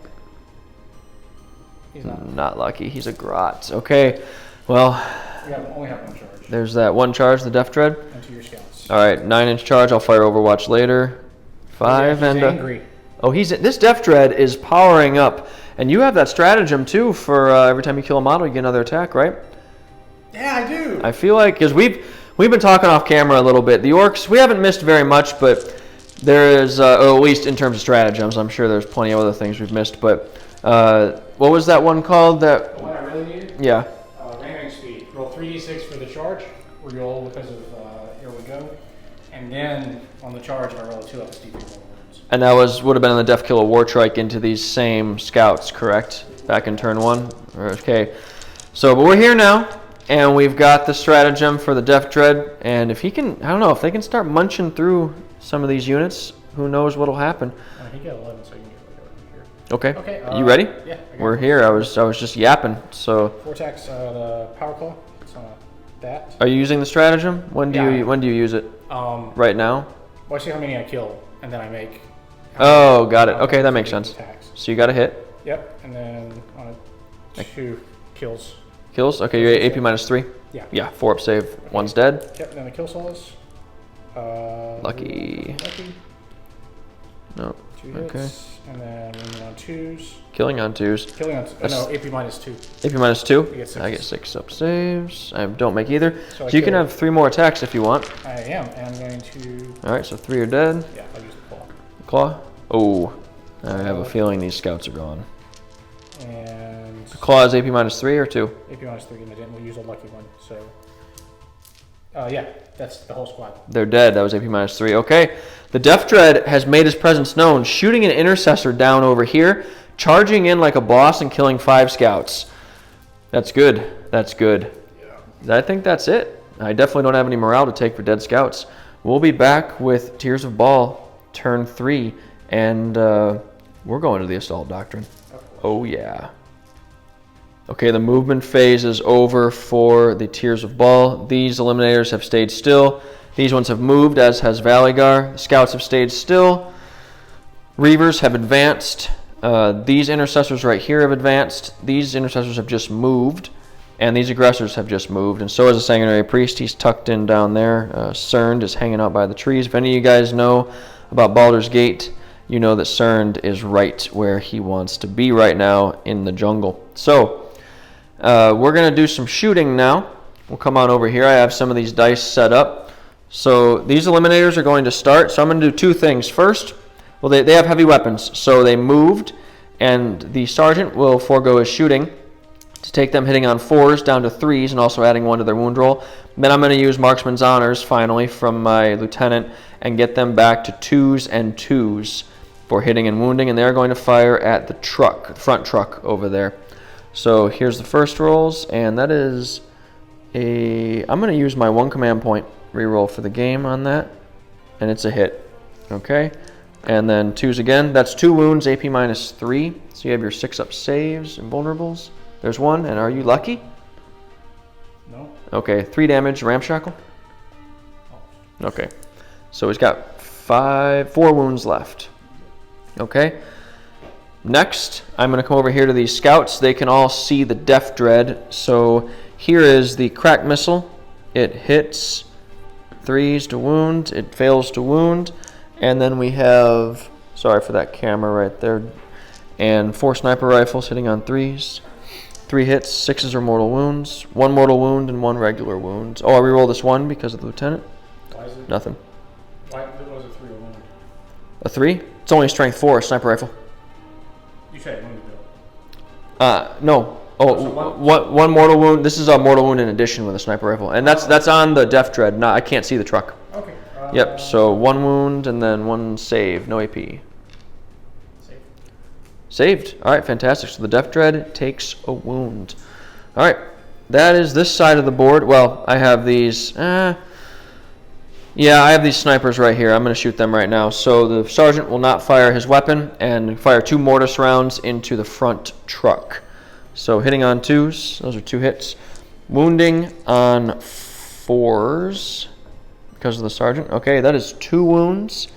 He's Not lucky. He's a Grot. Okay, well, we only have 1 charge. there's that 1 charge, the Death Dread. And 2 your scouts. All right, 9-inch charge. I'll fire Overwatch later. 5 he's and angry. Oh, this Death Dread is powering up, and you have that stratagem too for every time you kill a model, you get another attack, right? Yeah, I do. I feel like because we've been talking off camera a little bit. The Orcs, we haven't missed very much, but there is, at least in terms of stratagems, I'm sure there's plenty of other things we've missed. But what was that one called? That The one I really needed? yeah. Ramming speed. Roll 3d6 for the charge. Reroll because of here we go. And then on the charge, if I roll a 2 up, it's D3 wounds. And that would have been on the Death Killer War Trike into these same scouts, correct? Back in turn 1. Okay. So, but we're here now, and we've got the stratagem for the Death Dread. And if he can, I don't know, if they can start munching through some of these units, who knows what'll happen. He got 11, so you can get here. Okay. Okay. You ready? Yeah. We're here. I was just yapping. So. Vortex, the power claw. It's that. Are you using the stratagem? When do you use it? Right now? Well, I see how many I kill, and then I make. Oh, got it. Okay, that makes sense. Attacks. So you got a hit. Yep, and then on a 2 kills. Kills? Okay, you're AP -3? Yeah. Yeah, 4 up save. Okay. 1's dead. Yep, and then the kill saws. Lucky. No. 2 hits. Okay. And then on 2s. Killing on 2s. Killing on no, AP -2. AP -2? You get 6. I get 6 up saves. I don't make either. So you can have 3 more attacks if you want. I am, and I'm going to... Alright, so 3 are dead. Yeah, I'll use the claw. Claw? Oh. I have a feeling these scouts are gone. And... The claw is AP -3 or 2? AP -3, and I didn't use a lucky one, so... yeah, that's the whole squad. They're dead. That was AP -3. Okay. The Death Dread has made his presence known, shooting an intercessor down over here, charging in like a boss and killing 5 scouts. That's good. That's good. Yeah. I think that's it. I definitely don't have any morale to take for dead scouts. We'll be back with Tears of Baal, turn 3, and we're going to the Assault Doctrine. Oh, yeah. Okay, the movement phase is over for the Tears of Baal. These eliminators have stayed still. These ones have moved, as has Valygar. The scouts have stayed still. Reavers have advanced. These intercessors right here have advanced. These intercessors have just moved. And these aggressors have just moved, and so is the Sanguinary Priest. He's tucked in down there. Cerned is hanging out by the trees. If any of you guys know about Baldur's Gate, you know that Cerned is right where he wants to be right now in the jungle. So, we're going to do some shooting now. We'll come on over here. I have some of these dice set up. So, these eliminators are going to start. So, I'm going to do two things. First, well, they have heavy weapons, so they moved, and the sergeant will forego his shooting to take them hitting on 4s down to 3s and also adding 1 to their wound roll. Then I'm going to use Marksman's Honors finally from my lieutenant and get them back to 2s and 2s for hitting and wounding, and they're going to fire at the truck, front truck over there. So here's the first rolls, and that is I'm going to use my 1 command point reroll for the game on that, and it's a hit. Okay, and then 2s again. That's 2 wounds, AP -3. So you have your 6-up saves and vulnerables. There's 1, and are you lucky? No. Okay, 3 damage, ramshackle. Okay, so he's got 4 wounds left. Okay, next I'm going to come over here to these scouts. They can all see the Death Dread. So here is the crack missile. It hits 3s to wound, it fails to wound, and then we have, sorry for that camera right there, and 4 sniper rifles hitting on 3s. 3 hits, 6s are mortal wounds, 1 mortal wound and 1 regular wound. Oh, I reroll this 1 because of the lieutenant. Why is it? Nothing. Why was it 3 a wound? A 3? It's only strength 4, sniper rifle. You said wounded though. No. Oh, So one mortal wound. This is a mortal wound in addition with a sniper rifle, and that's on the Death Dread. No, I can't see the truck. Okay. Yep. So 1 wound and then 1 save. No AP. Saved. All right, fantastic. So the Death Dread takes a wound. All right, that is this side of the board. Well, I have these. Yeah, I have these snipers right here. I'm going to shoot them right now. So the sergeant will not fire his weapon and fire 2 mortis rounds into the front truck. So hitting on 2s. Those are 2 hits. Wounding on 4s because of the sergeant. Okay, that is 2 wounds.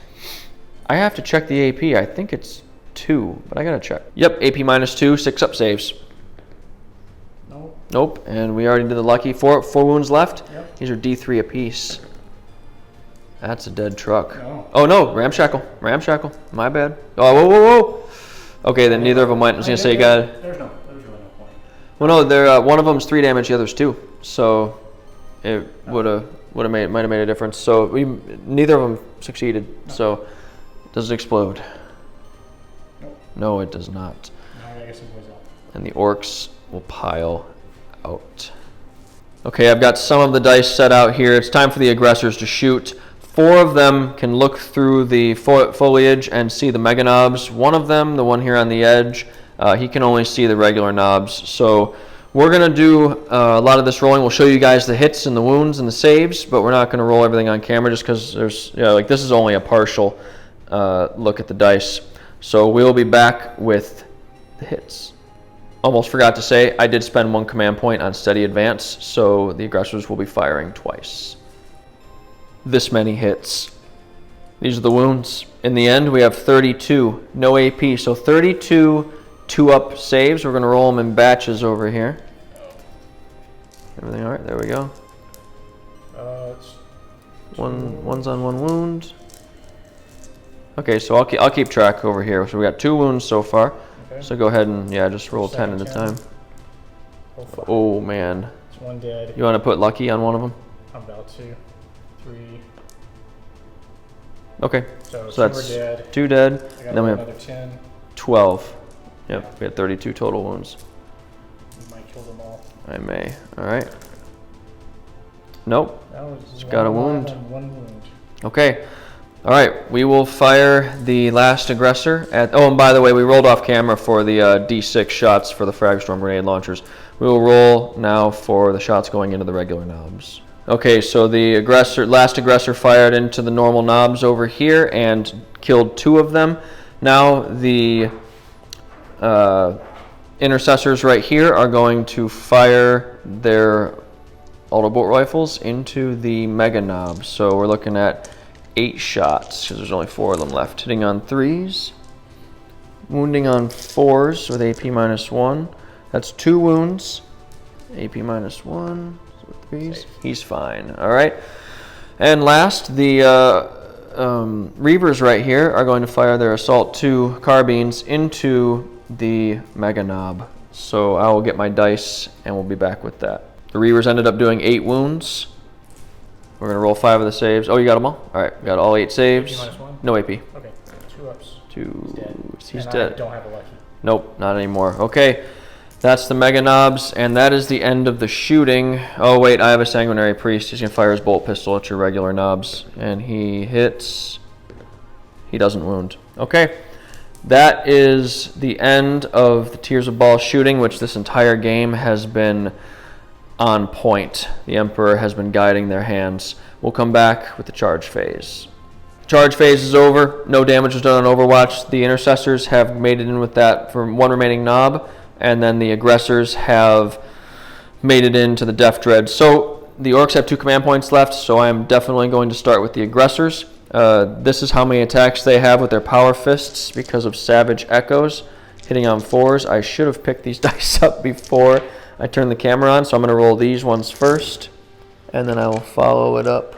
I have to check the AP. I think it's 2, but I gotta check. Yep, AP -2, 6-up saves. Nope, and we already did the lucky. 4 wounds left. Yep. These are D3 apiece. That's a dead truck. No. Oh no, ramshackle. My bad. Oh, whoa. Okay, then neither of them went. I was gonna say you got it. There's really no point. Well, no, they're one of them's 3 damage, the other's 2. So it might have made a difference. So neither of them succeeded. No. So does it explode? Nope. No, it does not. Now I gotta get some boys out. And the orcs will pile out. Okay, I've got some of the dice set out here. It's time for the aggressors to shoot. 4 of them can look through the foliage and see the mega knobs. 1 of them, the one here on the edge, he can only see the regular knobs. So we're going to do a lot of this rolling. We'll show you guys the hits and the wounds and the saves, but we're not going to roll everything on camera just because there's, like this is only a partial look at the dice. So we'll be back with the hits. Almost forgot to say, I did spend 1 command point on steady advance, so the aggressors will be firing twice. This many hits. These are the wounds. In the end, we have 32, no AP, so 32 2-up saves. We're going to roll them in batches over here. Everything all right? There we go. One's on 1 wound. Okay, so I'll keep track over here. So we got 2 wounds so far. Okay. So go ahead and just roll 10 at a time. Oh man. It's 1 dead. You want to put lucky on one of them? I'm about to. 3. Okay. So that's dead. 2 dead. I And then we have another 10. 12. Yep, we had 32 total wounds. You might kill them all. I may. All right. Nope. It's got a wound. 1 wound. Okay. All right. We will fire the last aggressor at. Oh, and by the way, we rolled off camera for the D6 shots for the Fragstorm grenade launchers. We will roll now for the shots going into the regular knobs. Okay, so the last aggressor fired into the normal knobs over here and killed 2 of them. Now the intercessors right here are going to fire their auto bolt rifles into the mega knobs. So we're looking at 8 shots because there's only 4 of them left. Hitting on 3s, wounding on 4s with AP -1. That's 2 wounds. AP -1. So threes. He's fine. All right. And last, the Reavers right here are going to fire their Assault 2 carbines into the Mega Knob. So I will get my dice and we'll be back with that. The Reavers ended up doing 8 wounds. We're going to roll 5 of the saves. Oh, you got them all? All right, got all 8 saves. AP -1? No AP. Okay, 2 ups. 2. He's And dead. I don't have a lucky. Nope, not anymore. Okay, that's the Mega Knobs, and that is the end of the shooting. Oh, wait, I have a Sanguinary Priest. He's going to fire his bolt pistol at your regular knobs, and he hits. He doesn't wound. Okay, that is the end of the Tears of Baal shooting, which this entire game has been on point. The Emperor has been guiding their hands. We'll come back with the charge phase. Charge phase is over. No damage was done on Overwatch. The Intercessors have made it in with that for 1 remaining knob, and then the Aggressors have made it into the Death Dread. So the Orcs have 2 command points left, so I am definitely going to start with the Aggressors. This is how many attacks they have with their Power Fists because of Savage Echoes, hitting on 4s. I should have picked these dice up before I turned the camera on, so I'm going to roll these ones first, and then I will follow it up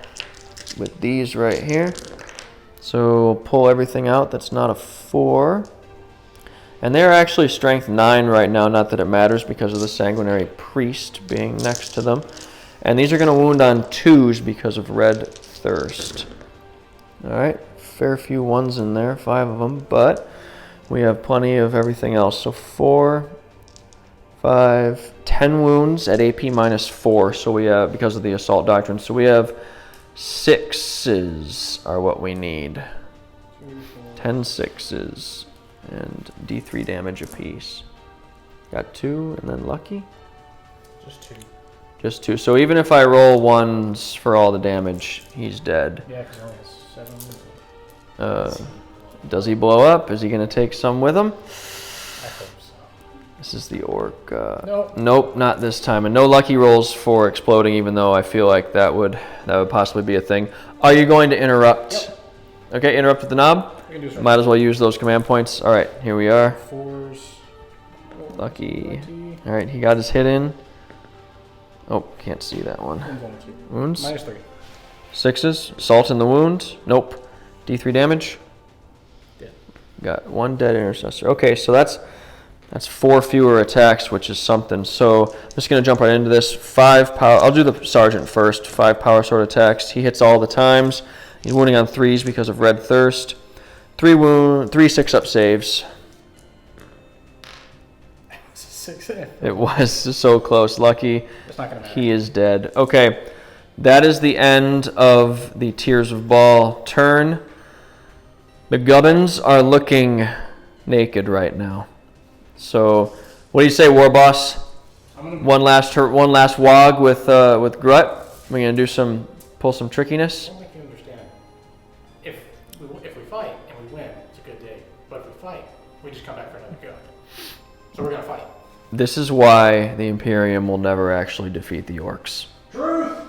with these right here. So pull everything out that's not a 4. And they're actually strength 9 right now, not that it matters because of the Sanguinary Priest being next to them. And these are going to wound on 2s because of Red Thirst. Alright, fair few 1s in there, 5 of them, but we have plenty of everything else. So 4, 5, 10 wounds at AP -4, so we have, because of the Assault Doctrine. So we have 6s are what we need. 10 6s and D3 damage apiece. Got 2 and then lucky? Just 2. Just 2. So even if I roll 1s for all the damage, he's dead. Yeah, because he only has 7. Does he blow up? Is he going to take some with him? I hope so. This is the Orc. Nope. Nope, not this time. And no lucky rolls for exploding, even though I feel like that would possibly be a thing. Are you going to interrupt? Yep. Okay, interrupt with the knob. We can do this. Might as well use those command points. All right, here we are. 4s. Lucky. All right, he got his hit in. Oh, can't see that one. Wounds? -3. 6s. Salt in the wound. Nope. D3 damage. Dead. Got 1 dead Intercessor. Okay, so that's 4 fewer attacks, which is something. So I'm just going to jump right into this. 5 power. I'll do the Sergeant first. 5 power sword attacks. He hits all the times. He's wounding on 3s because of Red Thirst. 3 6-up saves. It was so close. Lucky. It's not gonna matter. He is dead. Okay, that is the end of the Tears of Baal turn. The Gubbinz are looking naked right now. So, what do you say, War Boss? One last Waaagh with Grut. We're gonna do pull some trickiness. I don't think you understand. If we fight and we win, it's a good day. But if we fight, we just come back for another go. So we're gonna fight. This is why the Imperium will never actually defeat the Orcs. Truth.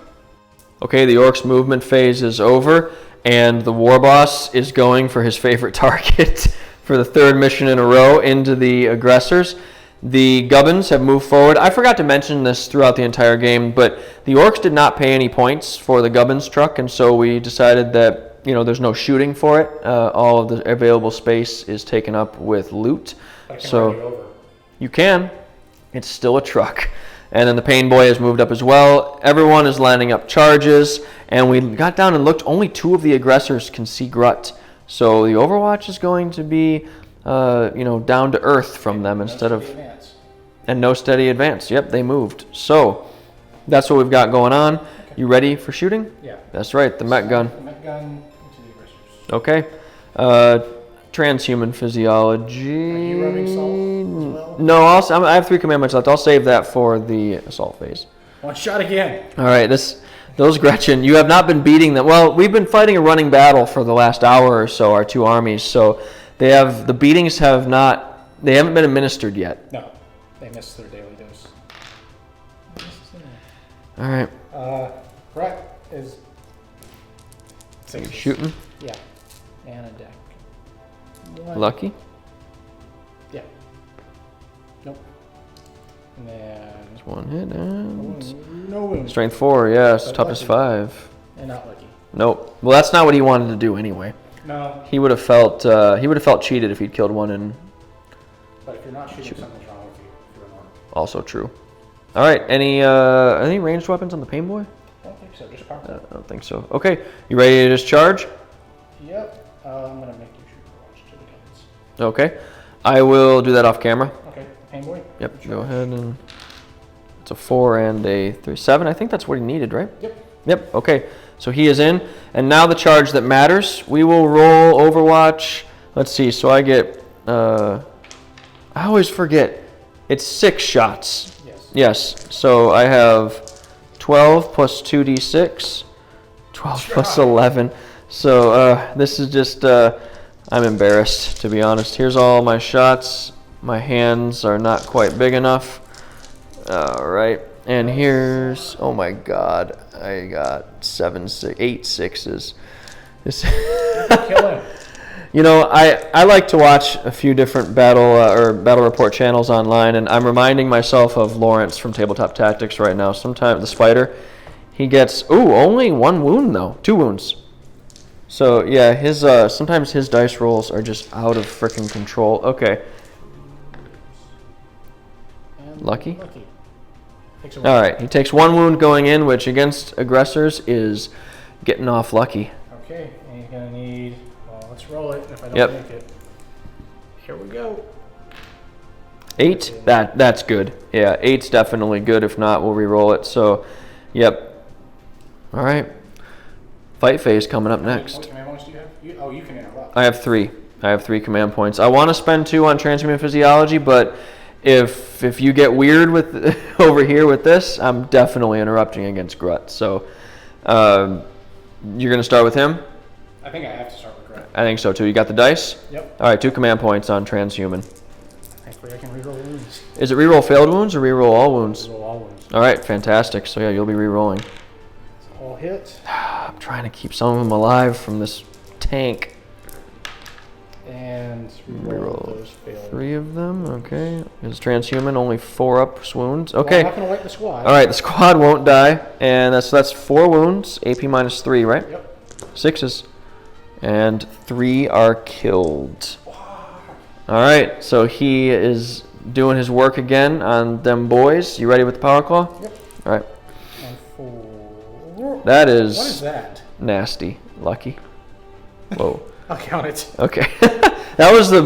Okay, the Orcs movement phase is over, and the War Boss is going for his favorite target for the 3rd mission in a row into the Aggressors. The Gubbinz have moved forward. I forgot to mention this throughout the entire game, but the Orcs did not pay any points for the Gubbinz truck, and so we decided that, you know, there's no shooting for it. All of the available space is taken up with loot. But I can So run you over. you can. It's still a truck. And then the Pain Boy has moved up as well. Everyone is lining up charges, and we got down and looked. Only 2 of the Aggressors can see Grut. So the Overwatch is going to be, down to earth from them instead of... And no steady advance. Yep, they moved. So that's what we've got going on. Okay. You ready for shooting? Yeah. That's right, the Met Gun. The Met Gun into the Aggressors. Okay. Transhuman physiology. Are you rubbing salt as well? No, I have 3 commandments left. I'll save that for the assault phase. One shot again. All right, those Gretchen, you have not been beating them. Well, we've been fighting a running battle for the last hour or so, our 2 armies. So the beatings haven't been administered yet. No, they missed their daily dose. All right. Grut is Are you shooting? Yeah, and a deck. 1. Lucky. Yeah. Nope. And then 1 hit and No wounds. strength 4. Yes, But toughness lucky. 5. And not lucky. Nope. Well, that's not what he wanted to do anyway. No. He would have felt cheated if he'd killed one and. But if you're not shooting, something's wrong with you. If you're normal. Also true. All right. Any ranged weapons on the pain boy? I don't think so. Just powerful. I don't think so. Okay. You ready to discharge? Yep. I'm gonna make you shoot for watch to the guns. Okay. I will do that off camera. Okay. Pain boy. Yep. Go ahead and. It's a 4 and a 3. 7. I think that's what he needed, right? Yep. Yep. Okay. So he is in, and now the charge that matters. We will roll Overwatch. Let's see. So I get. I always forget. It's 6 shots. Yes. Yes. So I have 12 plus 2d6. 12 plus 11. So this is just. I'm embarrassed, to be honest. Here's all my shots. My hands are not quite big enough. All right. And here's, oh my God, I got 8 sixes. This, Killing. you know, I like to watch a few different battle report channels online, and I'm reminding myself of Lawrence from Tabletop Tactics right now. Sometimes the spider, he gets only 1 wound though, 2 wounds. So yeah, his sometimes his dice rolls are just out of freaking control. Okay, And lucky. Takes a All right, he takes 1 wound going in, which against aggressors is getting off lucky. Okay, and he's gonna need. Well, let's roll it. If I don't Yep. make it, here we go. 8. That's good. Yeah, 8's definitely good. If not, we'll re-roll it. So, yep. All right. Fight phase coming up How many next. command points do you have? You can interrupt. I have 3. I have 3 command points. I want to spend 2 on transhuman physiology, but if you get weird with over here with this, I'm definitely interrupting against Grut. So, you're gonna start with him. I think I have to start with Grut. I think so too. You got the dice. Yep. All right, 2 command points on transhuman. Thankfully, I can reroll wounds. Is it reroll failed wounds or reroll all wounds? Reroll all wounds. All right, fantastic. So yeah, you'll be rerolling. All hit. I'm trying to keep some of them alive from this tank. And Reroll reroll those failed. 3 of them. Okay. Is transhuman only 4 up wounds? Well, Okay. I'm not gonna wipe the squad. All right, the squad won't die, and that's 4 wounds. AP minus 3, right? Yep. 6s, and 3 are killed. All right, so he is doing his work again on them boys. You ready with the power claw? Yep. All right. And 4. That is. What is that? Nasty. Lucky. Whoa. I'll count it. Okay. that was the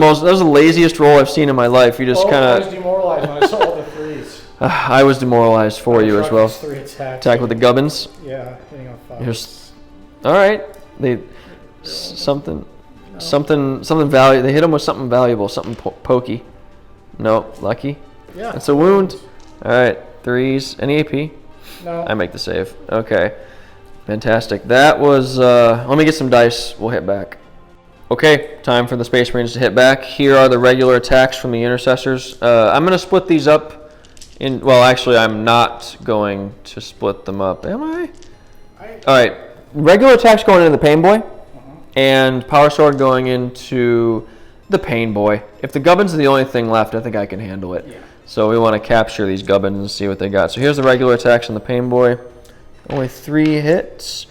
laziest roll I've seen in my life. You just I kind was demoralized when I saw all the 3s. I was demoralized for you as well. 3 attacks. Attack with the Gubbinz. Yeah, hitting on 5. Here's, all right. Something value. They hit him with something valuable, something pokey. No, lucky. Yeah. That's a wound. All right, 3s. Any AP? No. I make the save. Okay. Fantastic. That was, let me get some dice. We'll hit back. Okay, time for the Space Marines to hit back. Here are the regular attacks from the Intercessors. I'm going to split these up in, well, actually, I'm not going to split them up. Am I? All right. Regular attacks going into the Pain Boy, and Power Sword going into the Pain Boy. If the Gubbins are the only thing left, I think I can handle it. Yeah. So we want to capture these Gubbins and see what they got. So here's the regular attacks on the Pain Boy. Only 3 hits.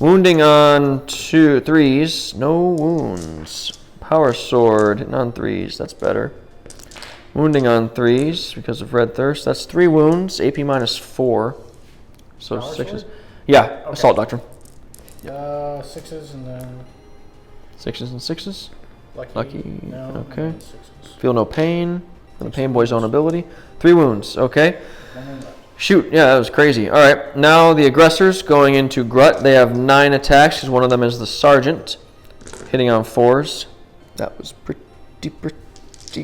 Wounding on 3s. No wounds. Power Sword hitting on 3s. That's better. Wounding on 3s because of Red Thirst. That's 3 wounds. AP minus 4. So Power 6s. Sword? Yeah. Okay. Assault Doctrine. 6s and then 6s and 6s. lucky. No. Okay. And 6s. Feel no pain. And the Pain Boy's own ability. 3 wounds. Okay. 1 wound left. Shoot, yeah, that was crazy. All right, now the aggressors going into Grut. They have 9 attacks because one of them is the Sergeant, hitting on 4s. That was pretty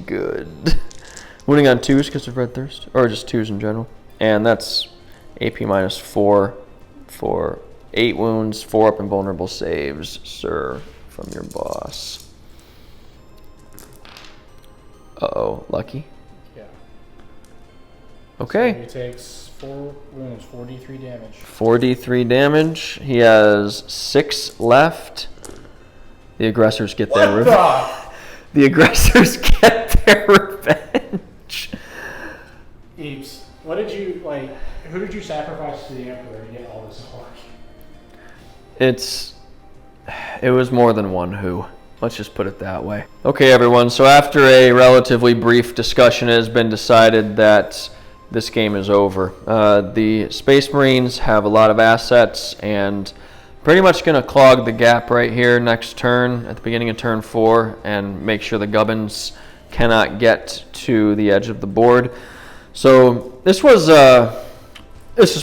good. Wounding on 2s because of Red Thirst, or just 2s in general. And that's AP minus 4 for 8 wounds, 4 up and vulnerable saves, sir, from your boss. Uh-oh, lucky. Yeah. Okay. So he takes 4 wounds, 4d3 damage. 4d3 damage. He has 6 left. The aggressors get their revenge. The aggressors get their revenge. Eeps. What did you like? Who did you sacrifice to the Emperor to get all this orc? It was more than one who. Let's just put it that way. Okay, everyone. So after a relatively brief discussion, it has been decided that this game is over. The Space Marines have a lot of assets and pretty much going to clog the gap right here next turn at the beginning of turn 4 and make sure the Gubbinz cannot get to the edge of the board. So this was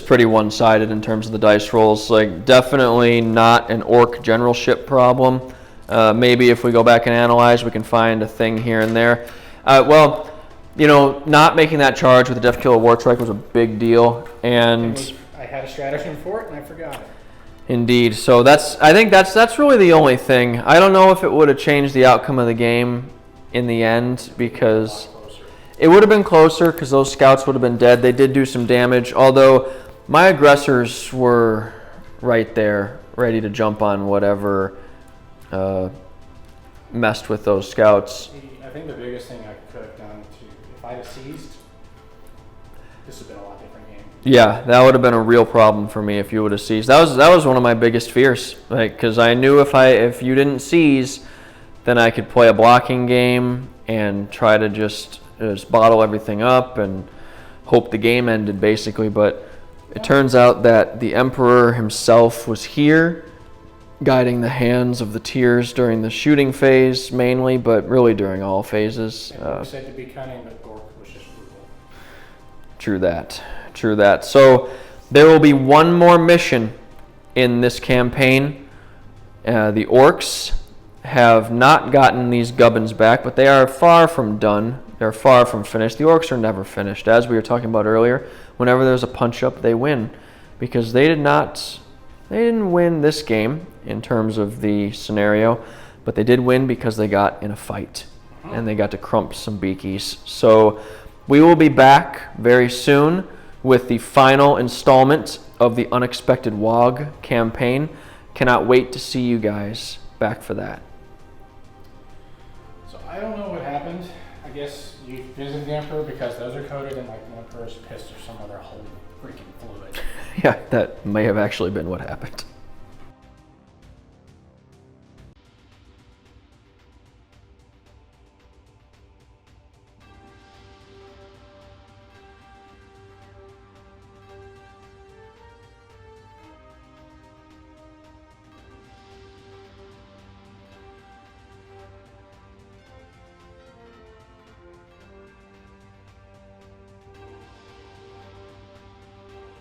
pretty one-sided in terms of the dice rolls. Like, definitely not an orc generalship problem. Maybe if we go back and analyze, we can find a thing here and there. Well, you know, not making that charge with the Death Killer War Trike was a big deal, and I had a stratagem for it and I forgot it. Indeed. So I think that's really the only thing. I don't know if it would have changed the outcome of the game in the end, because it would have been closer because those scouts would have been dead. They did do some damage, although my aggressors were right there, ready to jump on whatever messed with those scouts. I think the biggest thing I could have done if I had seized, this would have been a lot different game. Yeah, that would have been a real problem for me if you would have seized. That was one of my biggest fears, like, because I knew if you didn't seize, then I could play a blocking game and try to just bottle everything up and hope the game ended, basically. But it turns out that the Emperor himself was here, guiding the hands of the tiers during the shooting phase mainly, but really during all phases. And said to be cunning, but Orc was just brutal. True that. So there will be one more mission in this campaign. The Orcs have not gotten these Gubbinz back, but they are far from done. They're far from finished. The Orcs are never finished. As we were talking about earlier, whenever there's a punch-up, they win, because they didn't win this game in terms of the scenario, but they did win because they got in a fight and they got to crump some beakies. So we will be back very soon with the final installment of the Unexpected Waaagh campaign. Cannot wait to see you guys back for that. So I don't know what happened. I guess you visited the Emperor because those are coded in like the Emperor's piss or some other holy freaking fluid. Yeah, that may have actually been what happened.